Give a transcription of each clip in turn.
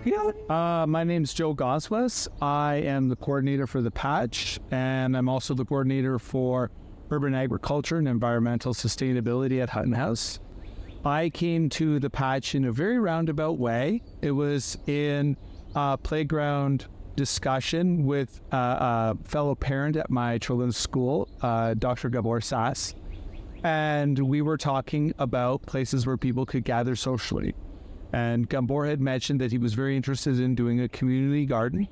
My name's Joe Gansevles. I am the coordinator for the patch, and I'm also the coordinator for urban agriculture and environmental sustainability at Hutton House. I came to the patch in a very roundabout way. It was in a playground discussion with a fellow parent at my children's school, Dr. Gabor Sass, and we were talking about places where people could gather socially. And Gabor had mentioned that he was very interested in doing a community garden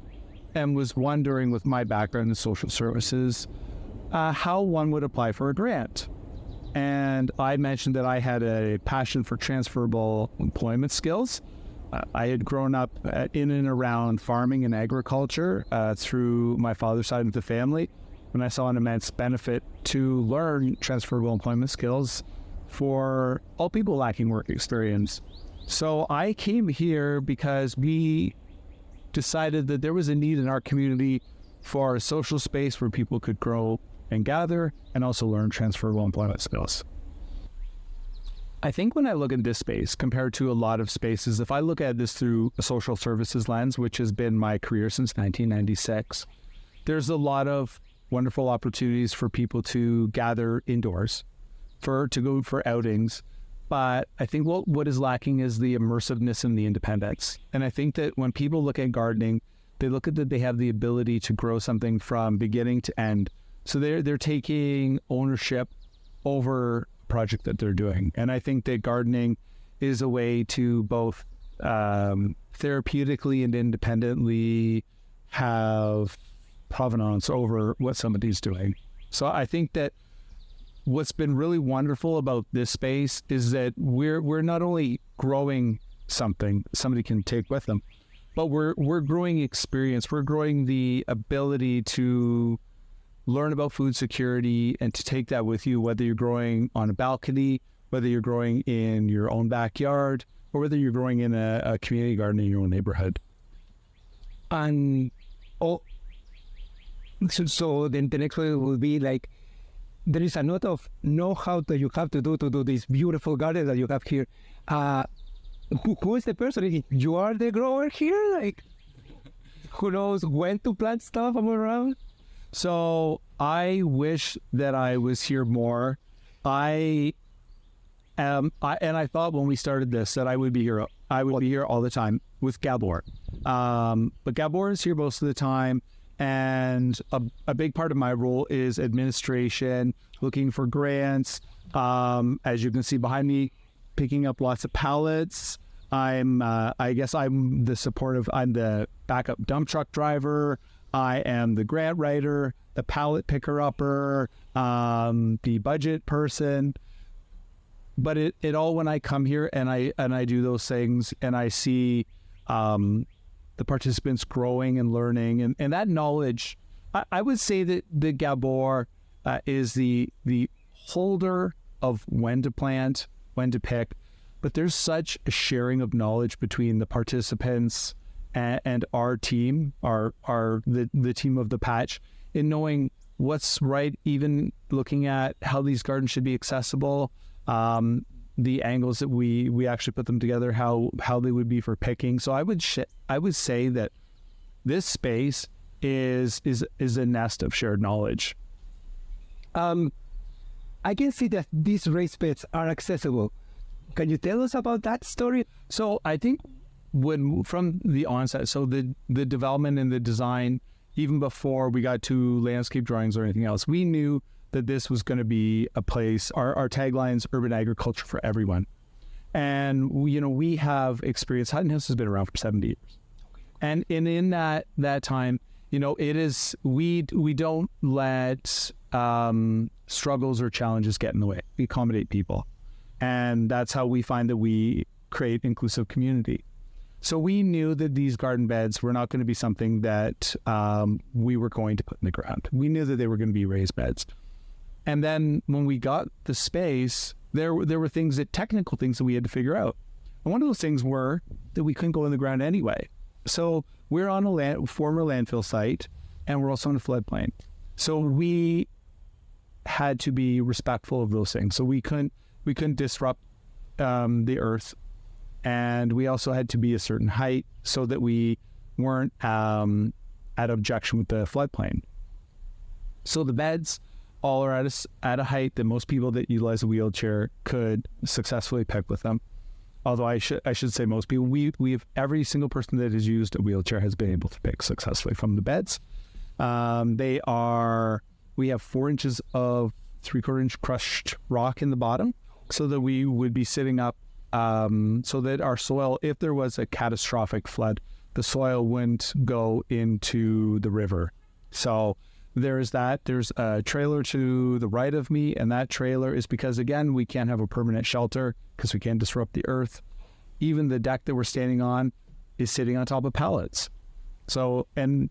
and was wondering, with my background in social services, how one would apply for a grant. And I mentioned that I had a passion for transferable employment skills. I had grown up in and around farming and agriculture through my father's side of the family, and I saw an immense benefit to learn transferable employment skills for all people lacking work experience. So I came here because we decided that there was a need in our community for a social space where people could grow and gather and also learn transferable employment skills. I think when I look at this space compared to a lot of spaces, if I look at this through a social services lens, which has been my career since 1996, there's a lot of wonderful opportunities for people to gather indoors, to go for outings. But I think what is lacking is the immersiveness and the independence. And I think that when people look at gardening, they look at that they have the ability to grow something from beginning to end. So they're taking ownership over a project that they're doing. And I think that gardening is a way to both therapeutically and independently have provenance over what somebody's doing. So I think that what's been really wonderful about this space is that we're not only growing something somebody can take with them, but we're growing experience. We're growing the ability to learn about food security and to take that with you, whether you're growing on a balcony, whether you're growing in your own backyard, or whether you're growing in a community garden in your own neighborhood. And so then the next one will be like, there is a lot of know-how that you have to do this beautiful garden that you have here. Who is the person? You are the grower here? Like, who knows when to plant stuff around? So I wish that I was here more. I thought when we started this that I would be here. I would be here all the time with Gabor. But Gabor is here most of the time. And a big part of my role is administration, looking for grants. As you can see behind me, picking up lots of pallets. I'm the backup dump truck driver. I am the grant writer, the pallet picker upper, the budget person. But it all, when I come here and I do those things and I see the participants growing and learning and that knowledge, I would say that the Gabor is the holder of when to plant, when to pick, but there's such a sharing of knowledge between the participants and our team, the team of the patch, in knowing what's right, even looking at how these gardens should be accessible, the angles that we actually put them together, how they would be for picking. So I would say that this space is a nest of shared knowledge. I can see that these raised beds are accessible. Can you tell us about that story? So I think from the onset, so the development and the design, even before we got to landscape drawings or anything else, we knew that this was going to be a place. Our tagline's urban agriculture for everyone. And we have experience. Hutton House has been around for 70 years. And in that time, it is, we don't let struggles or challenges get in the way. We accommodate people. And that's how we find that we create inclusive community. So we knew that these garden beds were not going to be something that we were going to put in the ground. We knew that they were going to be raised beds. And then when we got the space, there were technical things that we had to figure out. And one of those things were that we couldn't go in the ground anyway. So we're on a former landfill site, and we're also on a floodplain. So we had to be respectful of those things. So we couldn't disrupt the earth and we also had to be a certain height so that we weren't at objection with the floodplain. So the beds all are at a height that most people that utilize a wheelchair could successfully pick with them. Although I should say most people, we've every single person that has used a wheelchair has been able to pick successfully from the beds. We have 4 inches of 3/4 inch crushed rock in the bottom, so that we would be sitting up, so that our soil, if there was a catastrophic flood, the soil wouldn't go into the river. So there's that. There's a trailer to the right of me, and that trailer is because, again, we can't have a permanent shelter because we can't disrupt the earth. Even the deck that we're standing on is sitting on top of pallets. So, and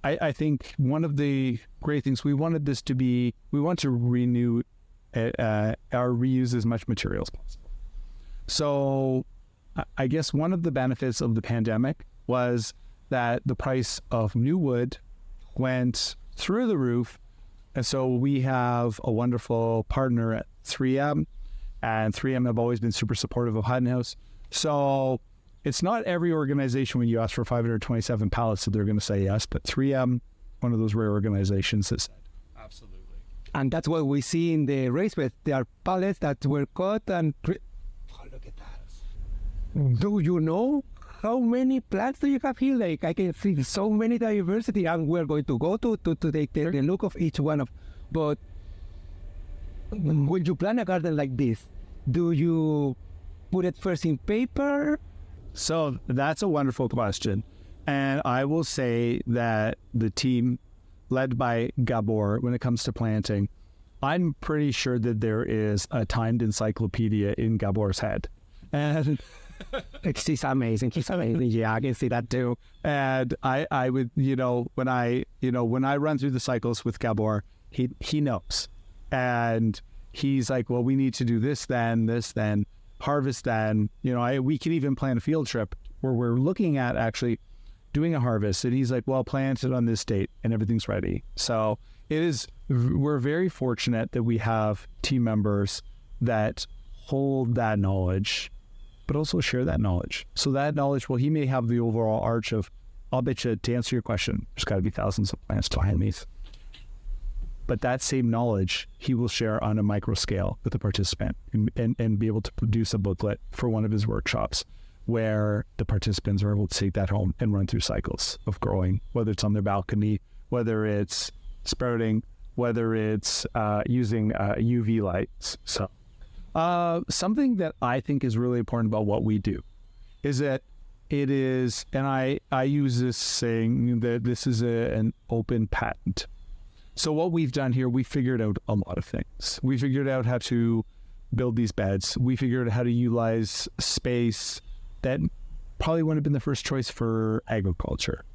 I think one of the great things, we want to renew or reuse as much material as possible. So I guess one of the benefits of the pandemic was that the price of new wood went through the roof. And so we have a wonderful partner at 3M, and 3M have always been super supportive of Hutton House. So it's not every organization when you ask for 527 pallets that they're going to say yes, but 3M, one of those rare organizations that said absolutely. And that's what we see in the race bed. There are pallets that were cut and... Oh, look at that. Do you know how many plants do you have here? Like, I can see so many diversity, and we're going to go to take the look of each one of. But when you plant a garden like this, do you put it first in paper? So that's a wonderful question. And I will say that the team led by Gabor, when it comes to planting, I'm pretty sure that there is a timed encyclopedia in Gabor's head. And He's amazing. He's amazing. Yeah, I can see that too. And I would, when I run through the cycles with Gabor, he knows. And he's like, well, we need to do this then, harvest then. We can even plan a field trip where we're looking at actually doing a harvest. And he's like, well, plant it on this date and everything's ready. So we're very fortunate that we have team members that hold that knowledge, but also share that knowledge. So that knowledge, well, he may have the overall arch of, I'll bet you, to answer your question, there's got to be thousands of plants behind me. But that same knowledge he will share on a micro scale with the participant and be able to produce a booklet for one of his workshops where the participants are able to take that home and run through cycles of growing, whether it's on their balcony, whether it's sprouting, whether it's using UV lights. So something that I think is really important about what we do is that it is, and I use this saying that this is an open patent. So what we've done here, we figured out a lot of things. We figured out how to build these beds. We figured out how to utilize space that probably wouldn't have been the first choice for agriculture.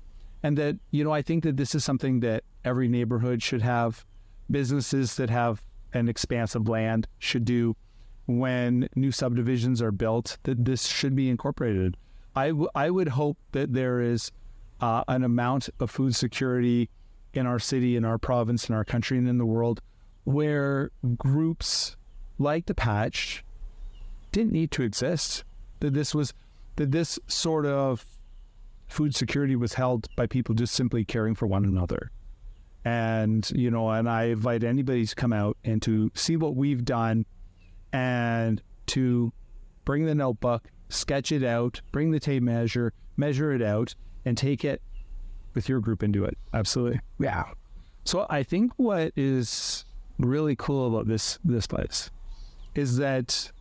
And that, I think that this is something that every neighborhood should have. Businesses that have an expansive land should do. When new subdivisions are built, that this should be incorporated. I would hope that there is an amount of food security in our city, in our province, in our country, and in the world, where groups like the Patch didn't need to exist. That this sort of food security was held by people just simply caring for one another. And, and I invite anybody to come out and to see what we've done and to bring the notebook, sketch it out, bring the tape measure it out, and take it with your group and do it. Absolutely. Yeah. So I think what is really cool about this place is that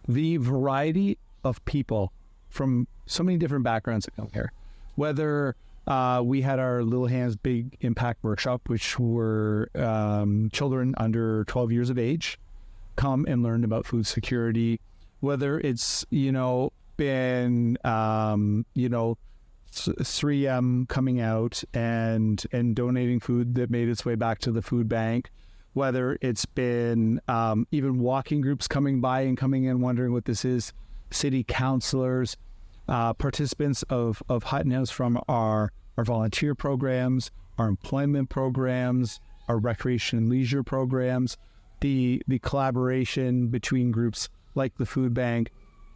the variety of people from so many different backgrounds that come here, whether we had our Little Hands Big Impact Workshop, which were children under 12 years of age, come and learn about food security, whether it's, been, 3M coming out and donating food that made its way back to the food bank, whether it's been even walking groups coming by and coming in wondering what this is, city councilors, participants of Hutton House from our volunteer programs, our employment programs, our recreation and leisure programs, the collaboration between groups like the food bank.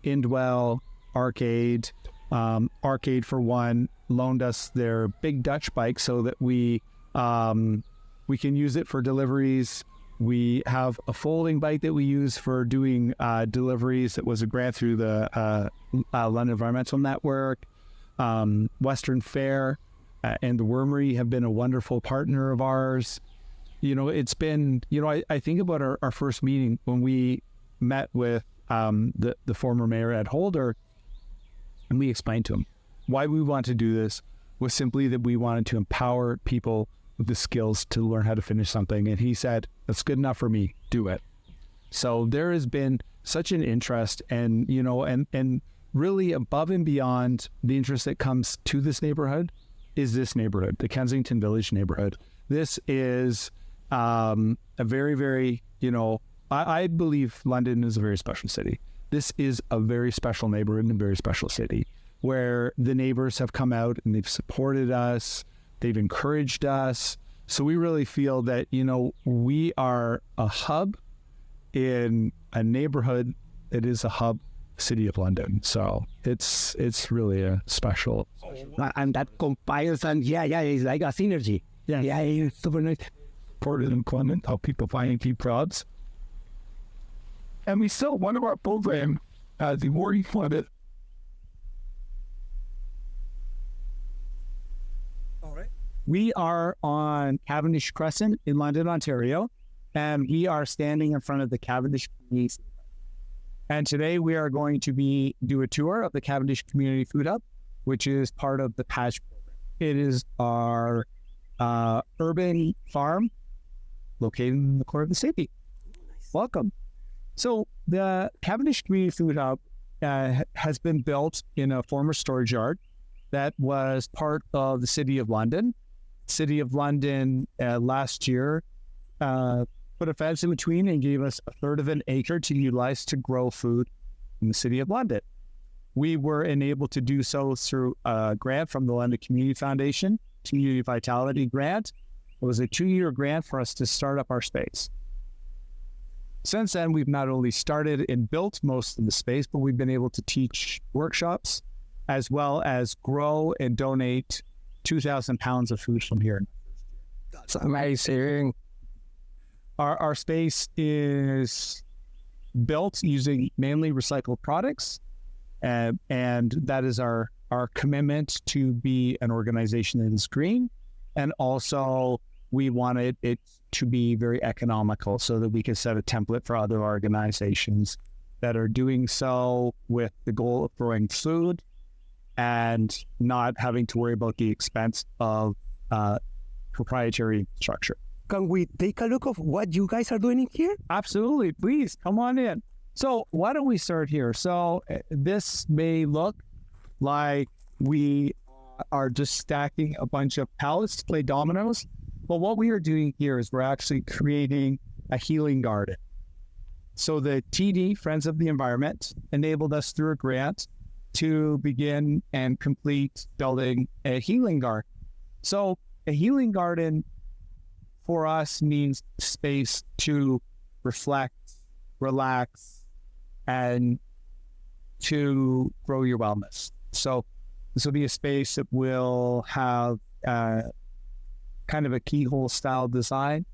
Indwell, Arcade. Arcade, for one, loaned us their big Dutch bike so that we can use it for deliveries. We have a folding bike that we use for doing deliveries. It was a grant through the London Environmental Network. Western Fair and the Wormery have been a wonderful partner of ours. It's been, I think about our first meeting when we met with the former mayor, Ed Holder, and we explained to him why we want to do this was simply that we wanted to empower people with the skills to learn how to finish something. And he said, that's good enough for me, do it. So there has been such an interest and really above and beyond the interest that comes to this neighborhood is this neighborhood, the Kensington Village neighborhood. This is a very, very, I believe London is a very special city. This is a very special neighborhood and a very special city where the neighbors have come out and they've supported us, they've encouraged us. So we really feel that, we are a hub in a neighborhood that is a hub city of London. So it's really a special. And that compiles and it's like a synergy. Yeah. Yeah, it's super nice. Supported employment, how people find keep jobs. And we still, one of our programs, the Worry Funded. All right. We are on Cavendish Crescent in London, Ontario, and we are standing in front of the Cavendish Community. And today we are going to do a tour of the Cavendish Community Food Hub, which is part of the PATCH program. It is our urban farm located in the core of the city. Nice. Welcome. So the Cavendish Community Food Hub has been built in a former storage yard that was part of the City of London. City of London last year put a fence in between and gave us a third of an acre to utilize to grow food in the City of London. We were enabled to do so through a grant from the London Community Foundation, Community Vitality Grant. It was a 2-year grant for us to start up our space. Since then, we've not only started and built most of the space, but we've been able to teach workshops as well as grow and donate 2,000 pounds of food from here. That's amazing. Our space is built using mainly recycled products, and that is our commitment to be an organization that is green. And also, we wanted it to be very economical so that we can set a template for other organizations that are doing so with the goal of growing food and not having to worry about the expense of proprietary infrastructure. Can we take a look of what you guys are doing in here? Absolutely. Please come on in. So why don't we start here? So this may look like we are just stacking a bunch of pallets to play dominoes. But what we are doing here is we're actually creating a healing garden. So the TD, Friends of the Environment, enabled us through a grant to begin and complete building a healing garden. So a healing garden for us means space to reflect, relax, and to grow your wellness. So this will be a space that will have kind of a keyhole style design.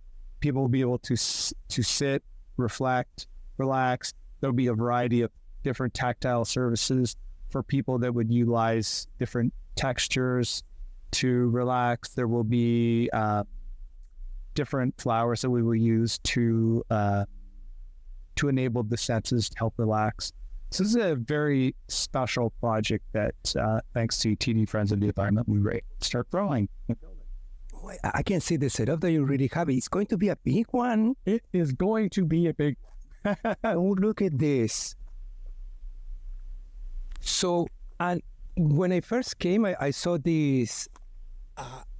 People will be able to sit, reflect, relax. There'll be a variety of different tactile services for people that would utilize different textures to relax. There will be different flowers that we will use to enable the senses to help relax. This is a very special project that, thanks to TD Friends of the Environment, we were able to start growing. I can see the setup that you really have. It's going to be a big one. It is going to be a big one. Oh, look at this. So, and when I first came, I saw these.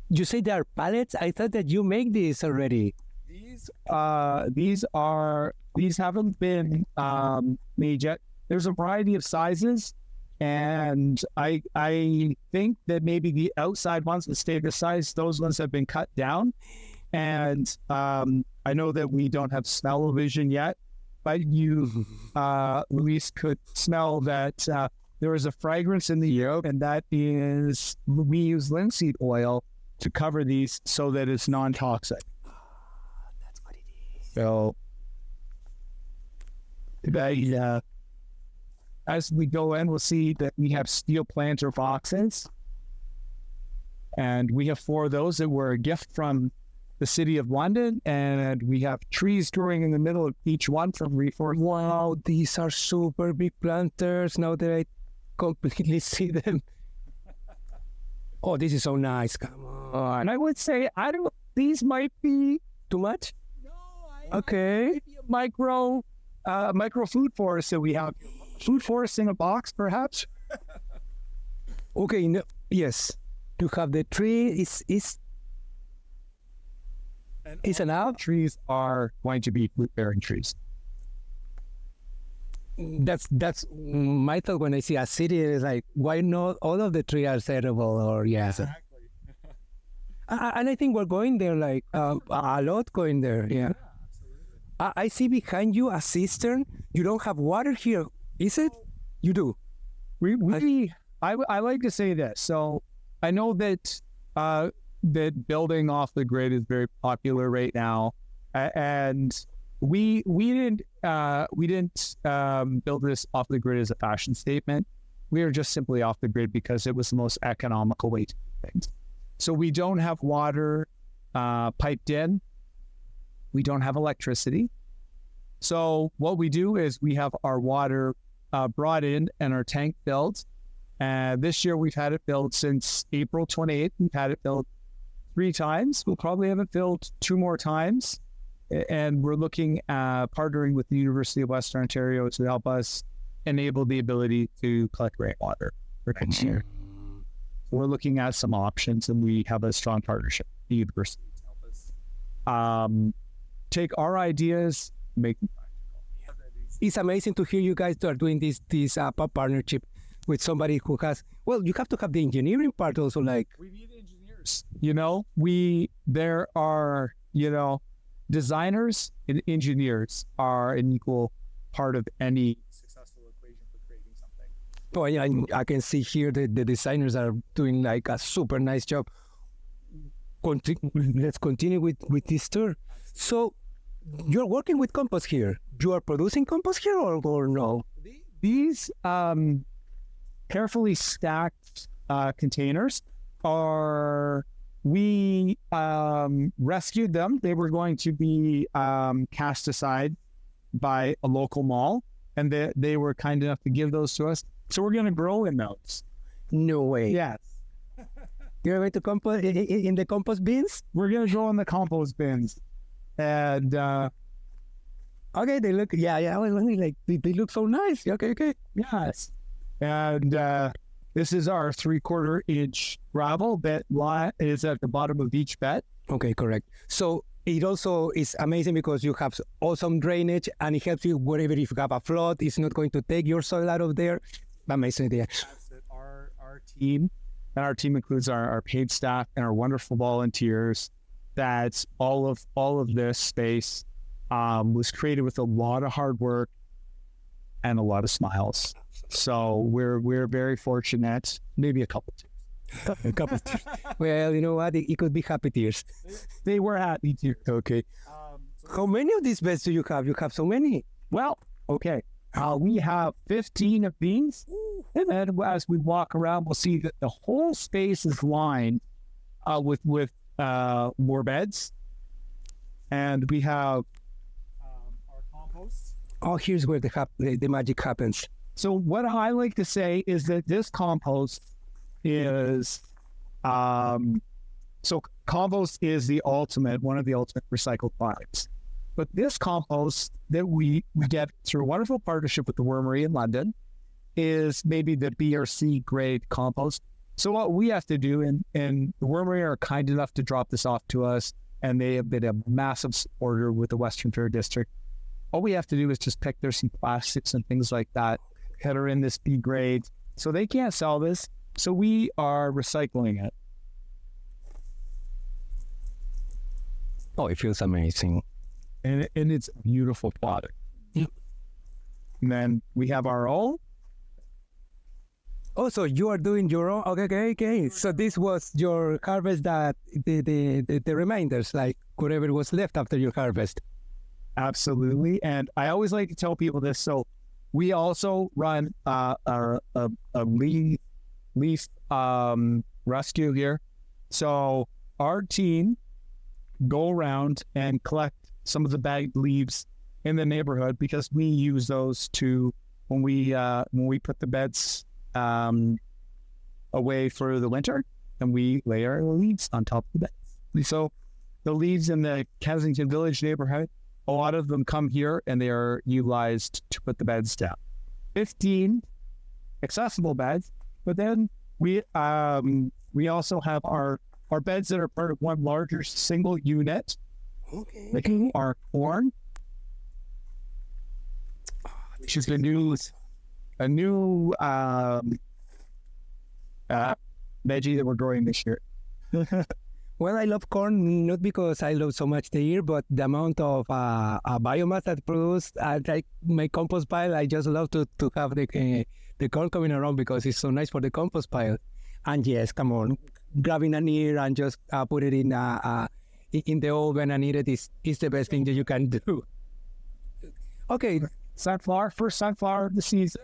You say they are pallets? I thought that you make these already. These haven't been made yet. There's a variety of sizes, and I think that maybe the outside ones that stay the size, those ones have been cut down. And I know that we don't have smell-o-vision yet, but you, Luis, could smell that there is a fragrance in the air, and that is we use linseed oil to cover these so that it's non-toxic. That's what it is. So, as we go in, we'll see that we have steel planter boxes. And we have 4 of those that were a gift from the city of London. And we have trees growing in the middle of each one from reforestation. Wow, these are super big planters. Now that I completely see them. Oh, this is so nice. Come on. And I would say, these might be Too much? okay. Micro food forest that we have. Food forest in a box, perhaps. Okay, no, yes. You have the tree. It's enough. Trees are going to be fruit-bearing trees. That's my thought when I see a city. It's like, why not all of the trees are edible? Or Exactly. And I think we're going there, like a lot going there. Yeah. I see behind you a cistern. You don't have water here, is it? You do. I like to say this. So I know that that building off the grid is very popular right now, and we didn't build this off the grid as a fashion statement. We are just simply off the grid because it was the most economical way to do things. So we don't have water piped in. We don't have electricity. So what we do is we have our water brought in and our tank filled. This year we've had it filled since April 28th. We've had it filled 3 times. We'll probably have it filled 2 more times. And we're looking at partnering with the University of Western Ontario to help us enable the ability to collect rainwater for next year. So we're looking at some options, and we have a strong partnership with the university to help us take our ideas, make them practical. It's amazing to hear you guys are doing this partnership with somebody who has. Well, you have to have the engineering part also. Like we need engineers. There are designers and engineers are an equal part of any successful equation for creating something. Oh, yeah, I can see here the designers are doing like a super nice job. Let's continue with this tour. So, you're working with compost here. You are producing compost here or no? These carefully stacked containers we rescued them. They were going to be cast aside by a local mall, and they were kind enough to give those to us. So we're going to grow in those. No way. Yes. You're going to compost in the compost bins? We're going to grow in the compost bins. And okay, they look, like they look so nice. Okay. Yes. And this is our 3/4 inch gravel that is at the bottom of each bed. Okay, correct. So it also is amazing because you have awesome drainage, and it helps you wherever if you have a flood, it's not going to take your soil out of there. Amazing idea. Our team, and our team includes our paid staff and our wonderful volunteers. That's all of this space was created with a lot of hard work and a lot of smiles. So we're very fortunate. Maybe a couple tears. A couple tears. Well, you know what? It could be happy tears. They were happy tears. Okay. How many of these beds do you have? You have so many. Well, okay. We have 15 of these. And then as we walk around, we'll see that the whole space is lined with more beds. And we have our compost. Oh, here's where the magic happens. So what I like to say is that this compost is, compost is one of the ultimate recycled products. But this compost that we get through a wonderful partnership with the Wormery in London is maybe the B or C grade compost. So what we have to do, and the Wormery are kind enough to drop this off to us, and they have been a massive supporter with the Western Fair District. All we have to do is just pick their some plastics and things like that that are in this B grade. So they can't sell this. So we are recycling it. Oh, it feels amazing. And it's a beautiful product. And then we have our own. Oh, so you are doing your own? Okay. So this was your harvest, that the reminders, like whatever was left after your harvest. Absolutely. And I always like to tell people this. So we also run a leaf rescue here. So our team go around and collect some of the bagged leaves in the neighborhood, because we use those to when we put the beds away for the winter, and we lay our leaves on top of the beds. So the leaves in the Kensington Village neighborhood, a lot of them come here and they are utilized to put the beds down. 15 accessible beds, but then we also have our beds that are part of one larger single unit. Okay. Like our corn, which is a new veggie that we're growing this year. Well, I love corn, not because I love so much the ear, but the amount of biomass that produced, like my compost pile. I just love to have the corn coming around, because it's so nice for the compost pile. And yes, come on, grabbing an ear and just put it in the oven and eat it is the best thing that you can do. Okay, First sunflower of the season.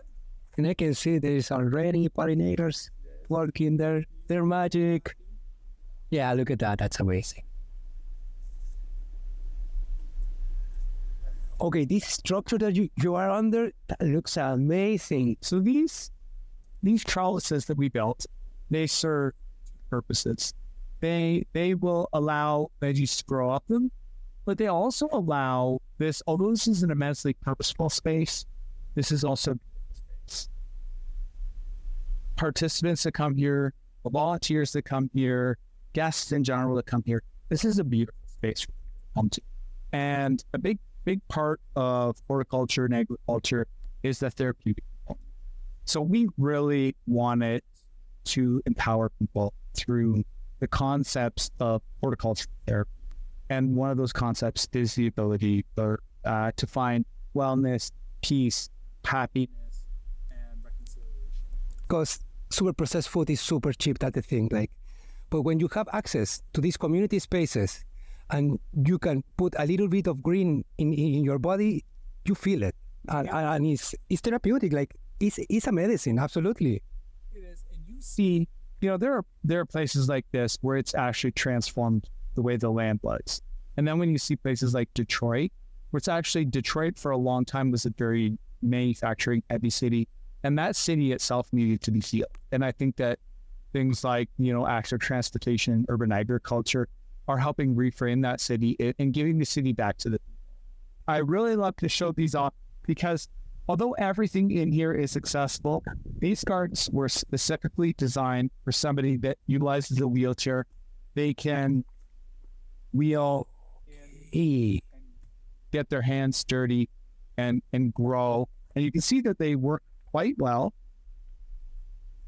and I can see there's already pollinators working there. They're magic. Yeah, look at that. That's amazing. Okay, this structure that you are under, that looks amazing. So these trellises that we built, they serve purposes. They will allow veggies to grow up them, but they also allow this, although this is an immensely purposeful space, this is also space. Participants that come here, volunteers that come here, guests in general that come here, this is a beautiful space for people to come to. And a big part of horticulture and agriculture is the therapeutic component. So we really wanted to empower people through the concepts of horticultural therapy. And one of those concepts is the ability to find wellness, peace, happiness, and reconciliation. Because super processed food is super cheap, that's the thing. But when you have access to these community spaces and you can put a little bit of green in your body, you feel it. And it's therapeutic, it's a medicine, absolutely. It is. And you see, there are places like this where it's actually transformed the way the land was. And then when you see places like Detroit, where it's actually, Detroit for a long time was a very manufacturing heavy city, and that city itself needed to be healed. And I think that things like, active transportation and urban agriculture are helping reframe that city and giving the city back to the people. I really love to show these off because although everything in here is accessible, these gardens were specifically designed for somebody that utilizes a wheelchair. They can wheel and get their hands dirty and grow. And you can see that they work quite well.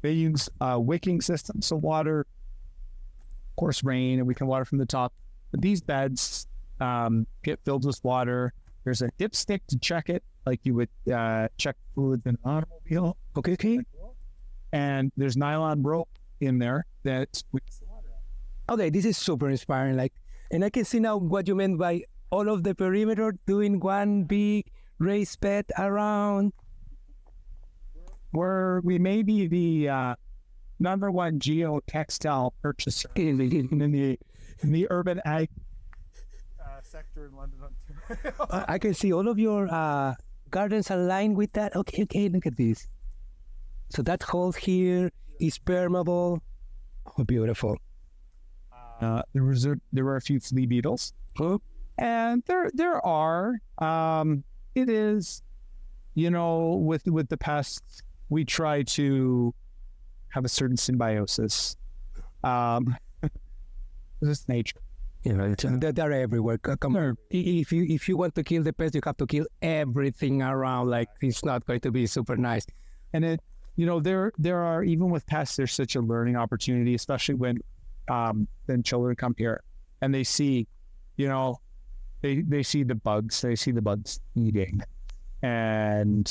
They use wicking systems, so water, of course, rain, and we can water from the top. But these beds get filled with water. There's a dipstick to check it, like you would check fluids in an automobile. Okay. And there's nylon rope in there that wicks the water out. Okay, this is super inspiring. And I can see now what you meant by all of the perimeter doing one big raised bed around. We may be the number one geotextile purchaser in the urban ag sector in London, Ontario. I can see all of your gardens aligned with that. Okay, look at this. So that hole here is permeable. Oh, beautiful. There were a few flea beetles, and there are. It is, with the pests, we try to have a certain symbiosis. This is nature. They're everywhere. Come on. If you want to kill the pest, you have to kill everything around. It's not going to be super nice. And there are, even with pests, there's such a learning opportunity, especially when children come here and they see, they see the bugs. They see the bugs eating. and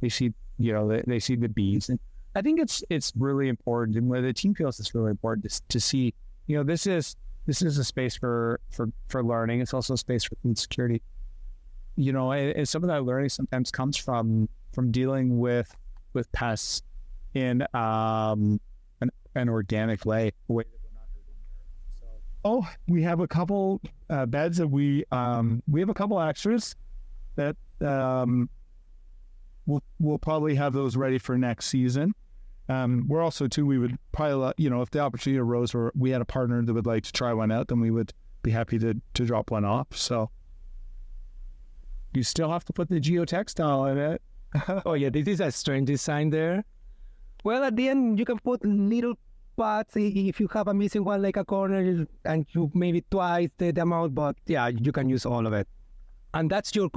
they see, they see the bees. And I think it's really important, and where the team feels it's really important to see, this is a space for learning. It's also a space for food security. And some of that learning sometimes comes from dealing with pests in an organic way, a way that we're not hurting there. So, we have a couple beds that we have a couple extras that we'll probably have those ready for next season. We're also too, we would probably, if the opportunity arose or we had a partner that would like to try one out, then we would be happy to drop one off. So you still have to put the geotextile in it. Oh yeah, this is a strange design there. Well, at the end, you can put little pots if you have a missing one, like a corner, and you maybe twice the amount, but yeah, you can use all of it. And that's your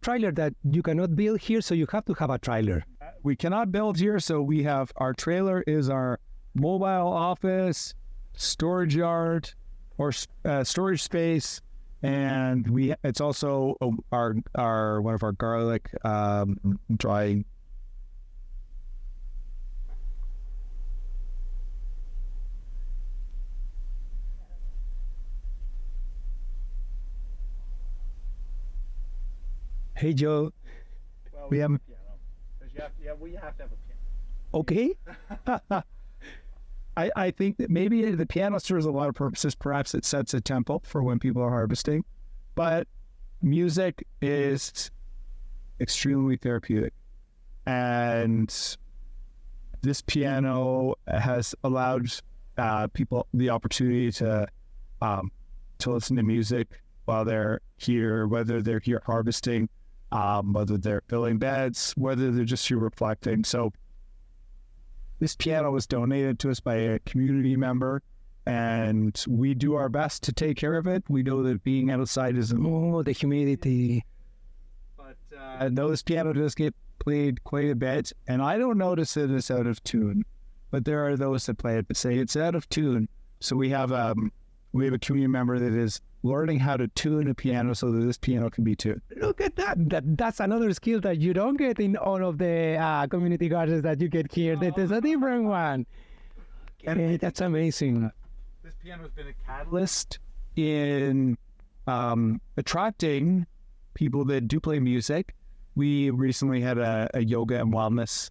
trailer that you cannot build here, so you have to have a trailer. We cannot build here, so we have our trailer is our mobile office, storage yard, or storage space, and it's also our one of our garlic drying. Hey Joe. Well, we have a piano. We have to have a piano. Okay. I think that maybe the piano serves a lot of purposes. Perhaps it sets a tempo for when people are harvesting, but music is extremely therapeutic, and this piano has allowed people the opportunity to listen to music while they're here, whether they're here harvesting, whether they're filling beds, whether they're just here reflecting. So this piano was donated to us by a community member, and we do our best to take care of it. We know that being outside is the humidity. But those piano does get played quite a bit, and I don't notice that it's out of tune, but there are those that play it but say it's out of tune. So we have a community member that is learning how to tune a piano so that this piano can be tuned. Look at that. That's another skill that you don't get in all of the community gardens that you get here. That is a different one. Okay, that's amazing. This piano has been a catalyst in attracting people that do play music. We recently had a yoga and wellness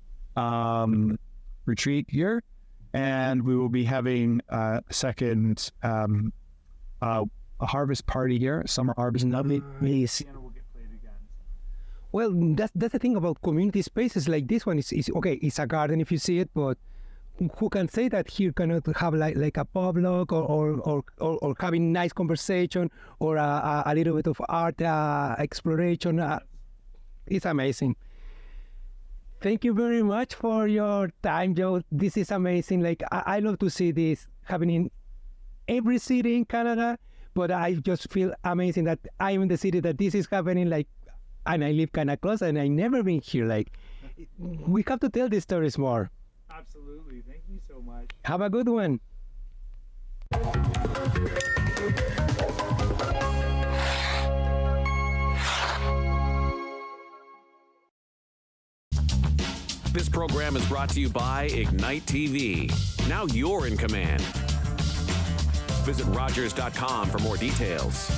retreat here, and we will be having a second a harvest party here, summer harvest. Nice. Well, that's the thing about community spaces like this one. Is okay, it's a garden if you see it, but who can say that here cannot have like a pub log or having nice conversation or a little bit of art exploration? It's amazing. Thank you very much for your time, Joe. This is amazing. Like I love to see this happening in every city in Canada. But I just feel amazing that I'm in the city that this is happening, like, and I live kind of close, and I never been here. Like, we have to tell these stories more. Absolutely. Thank you so much. Have a good one. This program is brought to you by Ignite TV. Now you're in command. Visit Rogers.com for more details.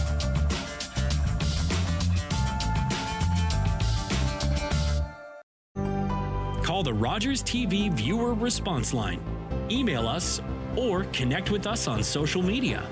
Call the Rogers TV viewer response line, email us, or connect with us on social media.